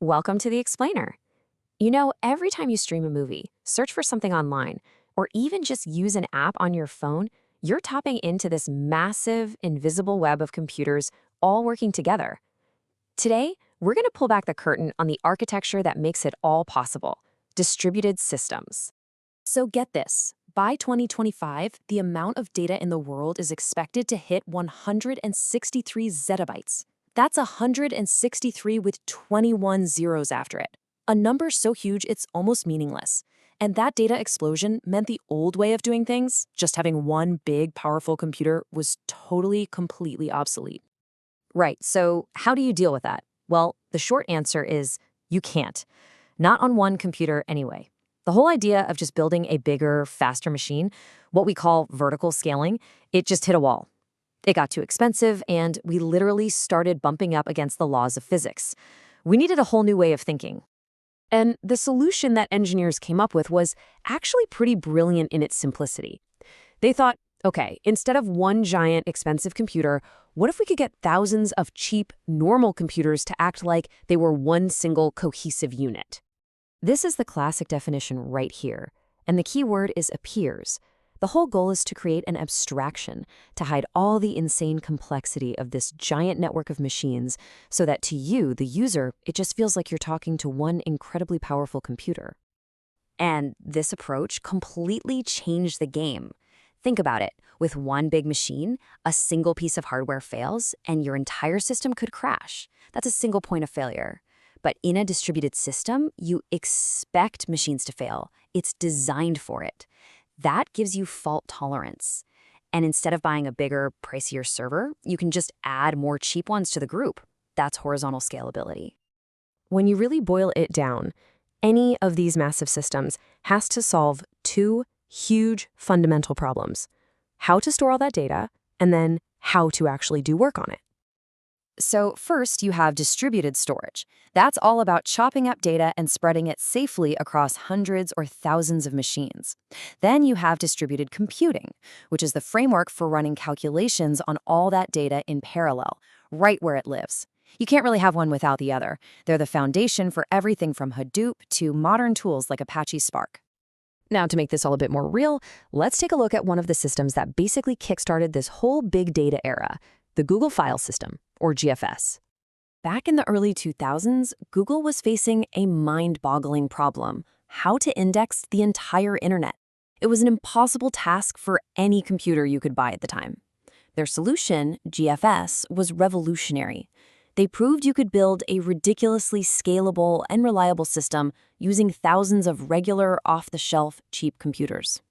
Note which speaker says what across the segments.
Speaker 1: Welcome to the Explainer. You know, every time you stream a movie, search for something online, or even just use an app on your phone, you're tapping into this massive, invisible web of computers all working together. Today, we're going to pull back the curtain on the architecture that makes it all possible: distributed systems. So get this. By 2025, the amount of data in the world is expected to hit 163 zettabytes. That's 163 with 21 zeros after it. A number so huge it's almost meaningless. And that data explosion meant the old way of doing things, just having one big, powerful computer, was totally, completely obsolete. Right, so how do you deal with that? Well, the short answer is you can't. Not on one computer anyway. The whole idea of just building a bigger, faster machine, what we call vertical scaling, it just hit a wall. It got too expensive, and we literally started bumping up against the laws of physics. We needed a whole new way of thinking. And the solution that engineers came up with was actually pretty brilliant in its simplicity. They thought, okay, instead of one giant, expensive computer, what if we could get thousands of cheap, normal computers to act like they were one single cohesive unit? This is the classic definition right here, and the key word is appears. The whole goal is to create an abstraction, to hide all the insane complexity of this giant network of machines, so that to you, the user, it just feels like you're talking to one incredibly powerful computer. And this approach completely changed the game. Think about it. With one big machine, a single piece of hardware fails, and your entire system could crash. That's a single point of failure. But in a distributed system, you expect machines to fail. It's designed for it. That gives you fault tolerance. And instead of buying a bigger, pricier server, you can just add more cheap ones to the group. That's horizontal scalability. When you really boil it down, any of these massive systems has to solve two huge fundamental problems: how to store all that data, and then how to actually do work on it. So first, you have distributed storage. That's all about chopping up data and spreading it safely across hundreds or thousands of machines. Then you have distributed computing, which is the framework for running calculations on all that data in parallel, right where it lives. You can't really have one without the other. They're the foundation for everything from Hadoop to modern tools like Apache Spark. Now, to make this all a bit more real, let's take a look at one of the systems that basically kickstarted this whole big data era: the Google File System, or GFS. Back in the early 2000s, Google was facing a mind-boggling problem: how to index the entire internet. It was an impossible task for any computer you could buy at the time. Their solution, GFS, was revolutionary. They proved you could build a ridiculously scalable and reliable system using thousands of regular, off-the-shelf, cheap computers.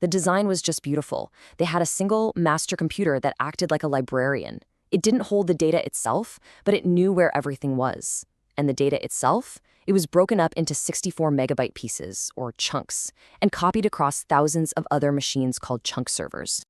Speaker 1: The design was just beautiful. They had a single master computer that acted like a librarian. It didn't hold the data itself, but it knew where everything was. And the data itself, it was broken up into 64 megabyte pieces, or chunks, and copied across thousands of other machines called chunk servers.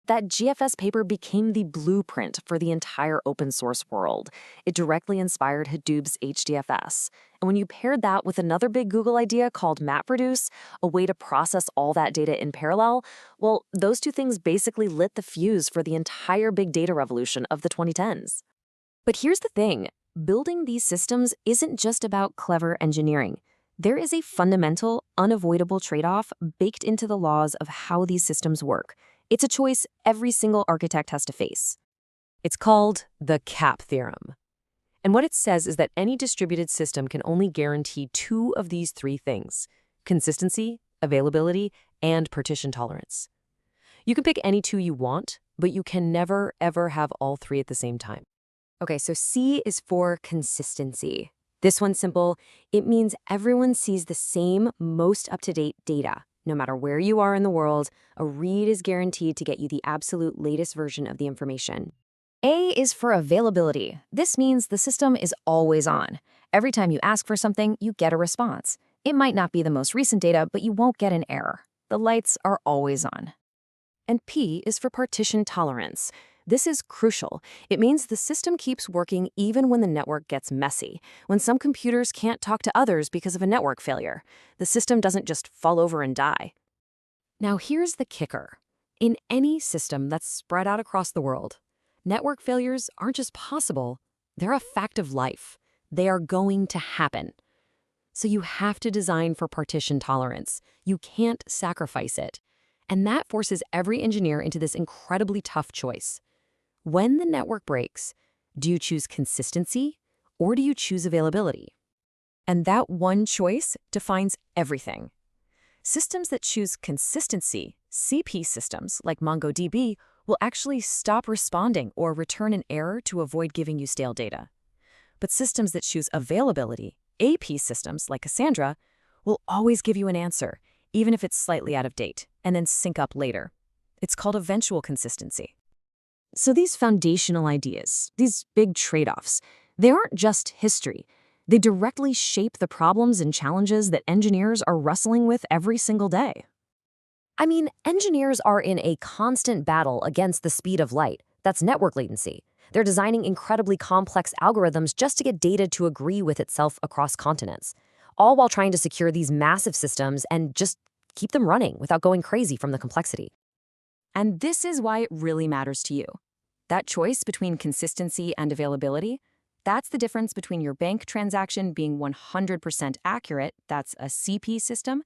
Speaker 1: That GFS paper became the blueprint for the entire open source world. It directly inspired Hadoop's HDFS. And when you paired that with another big Google idea called MapReduce, a way to process all that data in parallel, well, those two things basically lit the fuse for the entire big data revolution of the 2010s. But here's the thing: building these systems isn't just about clever engineering. There is a fundamental, unavoidable trade-off baked into the laws of how these systems work. It's a choice every single architect has to face. It's called the CAP theorem. And what it says is that any distributed system can only guarantee two of these three things: consistency, availability, and partition tolerance. You can pick any two you want, but you can never, ever have all three at the same time. Okay, so C is for consistency. This one's simple. It means everyone sees the same, most up-to-date data. No matter where you are in the world, a read is guaranteed to get you the absolute latest version of the information. A is for availability. This means the system is always on. Every time you ask for something, you get a response. It might not be the most recent data, but you won't get an error. The lights are always on. And P is for partition tolerance. This is crucial. It means the system keeps working even when the network gets messy, when some computers can't talk to others because of a network failure. The system doesn't just fall over and die. Now here's the kicker. In any system that's spread out across the world, network failures aren't just possible, they're a fact of life. They are going to happen. So you have to design for partition tolerance. You can't sacrifice it. And that forces every engineer into this incredibly tough choice. When the network breaks, do you choose consistency or do you choose availability? And that one choice defines everything. Systems that choose consistency, CP systems like MongoDB, will actually stop responding or return an error to avoid giving you stale data. But systems that choose availability, AP systems like Cassandra, will always give you an answer, even if it's slightly out of date, and then sync up later. It's called eventual consistency. So these foundational ideas, these big trade-offs, they aren't just history. They directly shape the problems and challenges that engineers are wrestling with every single day. I mean, engineers are in a constant battle against the speed of light. That's network latency. They're designing incredibly complex algorithms just to get data to agree with itself across continents, all while trying to secure these massive systems and just keep them running without going crazy from the complexity. And this is why it really matters to you. That choice between consistency and availability, that's the difference between your bank transaction being 100% accurate, that's a CP system,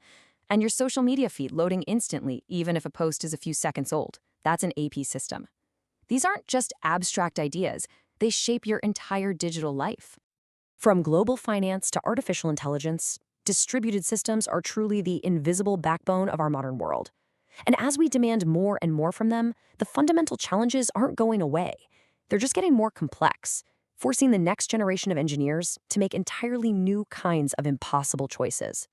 Speaker 1: and your social media feed loading instantly, even if a post is a few seconds old. That's an AP system. These aren't just abstract ideas, they shape your entire digital life. From global finance to artificial intelligence, distributed systems are truly the invisible backbone of our modern world. And as we demand more and more from them, the fundamental challenges aren't going away. They're just getting more complex, forcing the next generation of engineers to make entirely new kinds of impossible choices.